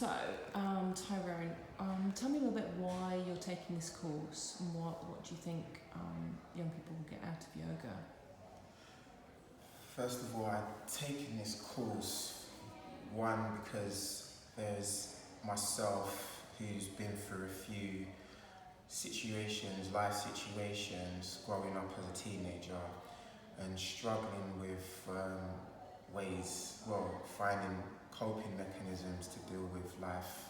So, Tyrone, tell me a little bit why you're taking this course and what do you think young people will get out of yoga? First of all, I've taken this course, one, because there's myself who's been through a few life situations, growing up as a teenager and struggling with finding coping mechanisms to deal with life.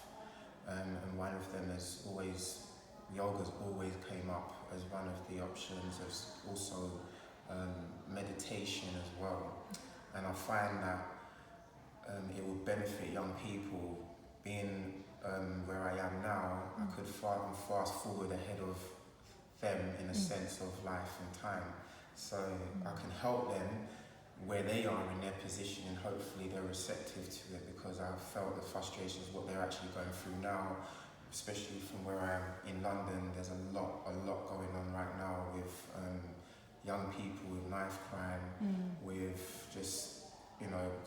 And one of them is yoga's always came up as one of the options, as also meditation as well. And I find that it will benefit young people. Being where I am now, I could fast forward ahead of them in a sense of life and time. So I can help them where they are in their position, and hopefully they're receptive to it, because I've felt the frustrations, what they're actually going through now, especially from where I am in London. There's a lot going on right now with young people with knife crime, with just,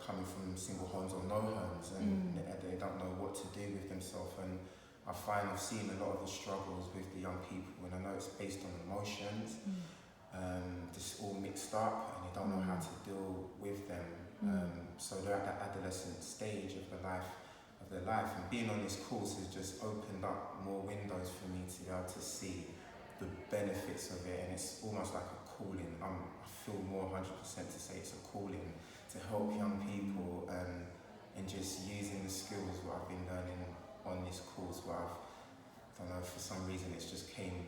coming from single homes or no homes, and they don't know what to do with themselves. And I've seen a lot of the struggles with the young people, and I know it's based on emotions, just all mixed up, and they don't know how to deal with them. So they're at that adolescent stage of their life, and being on this course has just opened up more windows for me to be able to see the benefits of it, and it's almost like a calling. I feel more 100% to say it's a calling to help young people, and just using the skills what I've been learning on this course. But I don't know, for some reason it's just came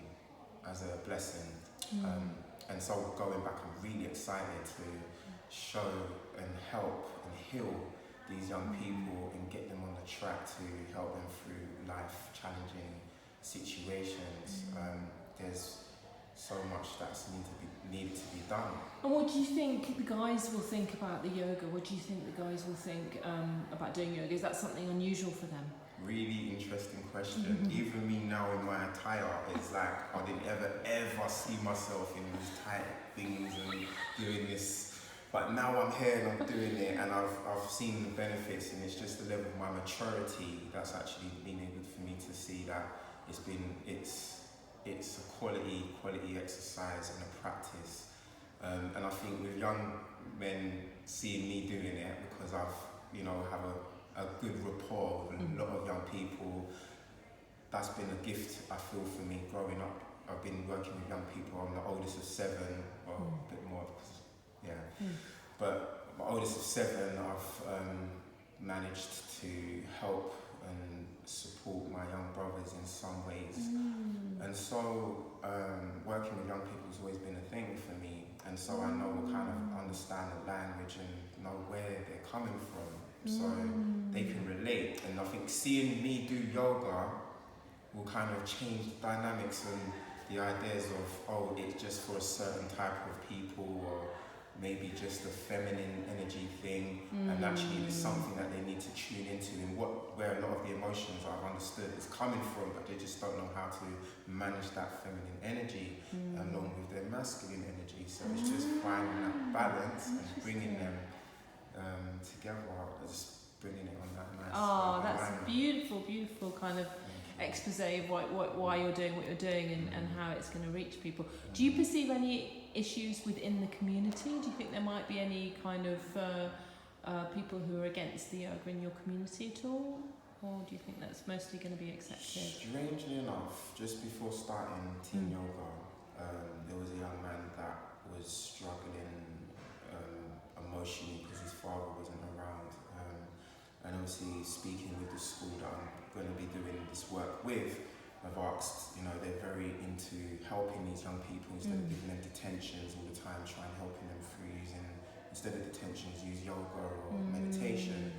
as a blessing. And so going back, I'm really excited to show and help and heal these young people and get them on the track to help them through life challenging situations. There's so much that's needed to be done. And what do you think the guys will think about the yoga? What do you think the guys will think about doing yoga? Is that something unusual for them? Really interesting question. Even me now in my attire, it's like I didn't ever see myself in these tight things and doing this. But now I'm here and I'm doing it, and I've seen the benefits, and it's just the level of my maturity that's actually been able for me to see that it's a quality exercise and a practice. And I think with young men seeing me doing it, because I've have a good rapport with a lot of young people, that's been a gift, I feel, for me growing up. I've been working with young people. I'm the oldest of 7, or a bit more, but my oldest of 7, I've managed to help and support my young brothers in some ways. And so working with young people has always been a thing for me, and so I know kind of understand the language and know where they're coming from, so they can relate. And I think seeing me do yoga will kind of change the dynamics and the ideas of, it's just for a certain type of people, or maybe just a feminine energy thing, and actually it's something that they need to tune into, and where a lot of the emotions I've understood is coming from, but they just don't know how to manage that feminine energy along with their masculine energy. So it's just finding that balance and bringing them together, just bringing it on that nice. That's a beautiful kind of expose of why you're doing what you're doing, and how it's going to reach people. Do you perceive any issues within the community? Do you think there might be any kind of people who are against the yoga in your community at all? Or do you think that's mostly going to be accepted? Strangely enough, just before starting Team Yoga, there was a young man that was struggling emotionally because his father wasn't around. And obviously, speaking with the school that I'm going to be doing this work with, I've asked, they're very into helping these young people instead of giving them detentions all the time, trying helping them through instead of detentions, use yoga or meditation.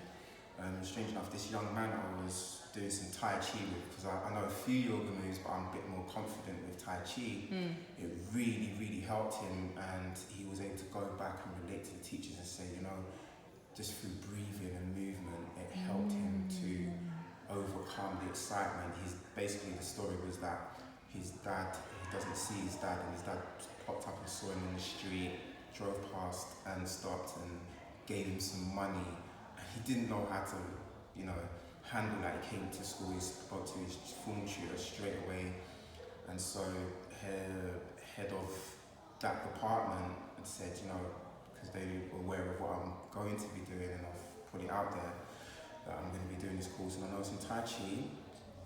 Strange enough, this young man I was doing some Tai Chi with, because I know a few yoga moves, but I'm a bit more confident with Tai Chi. It really helped him, and he was able to go back and relate to the teachers and say, just through breathing and movement, it helped him to overcome the excitement. Basically the story was that his dad, he doesn't see his dad, and his dad popped up and saw him in the street, drove past and stopped and gave him some money. And he didn't know how to handle that. He came to school, he spoke to his form tutor straight away, and so her head of that department had said, you know, because they were aware of what I'm going to be doing and I've put it out there, that I'm going to be doing this course. And I know some Tai Chi,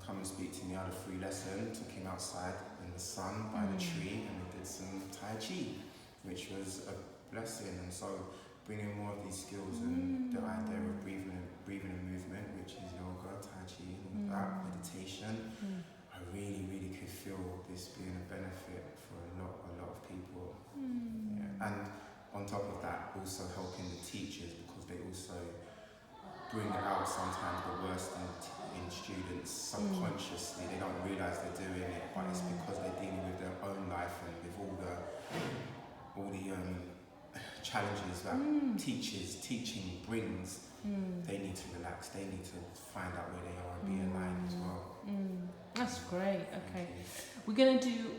come and speak to me. I had a free lesson, took him outside in the sun by the tree, and we did some Tai Chi, which was a blessing. And so bringing more of these skills and the idea of breathing and movement, which is yoga, Tai Chi, and all that, meditation, I really, really could feel this being a benefit for a lot of people. Yeah. And on top of that, also helping the teachers, because they also bring out sometimes the worst in students subconsciously. They don't realise they're doing it, but it's because they're dealing with their own life and with all the challenges that teaching brings. They need to relax. They need to find out where they are and be aligned as well. That's great. Okay, we're going to do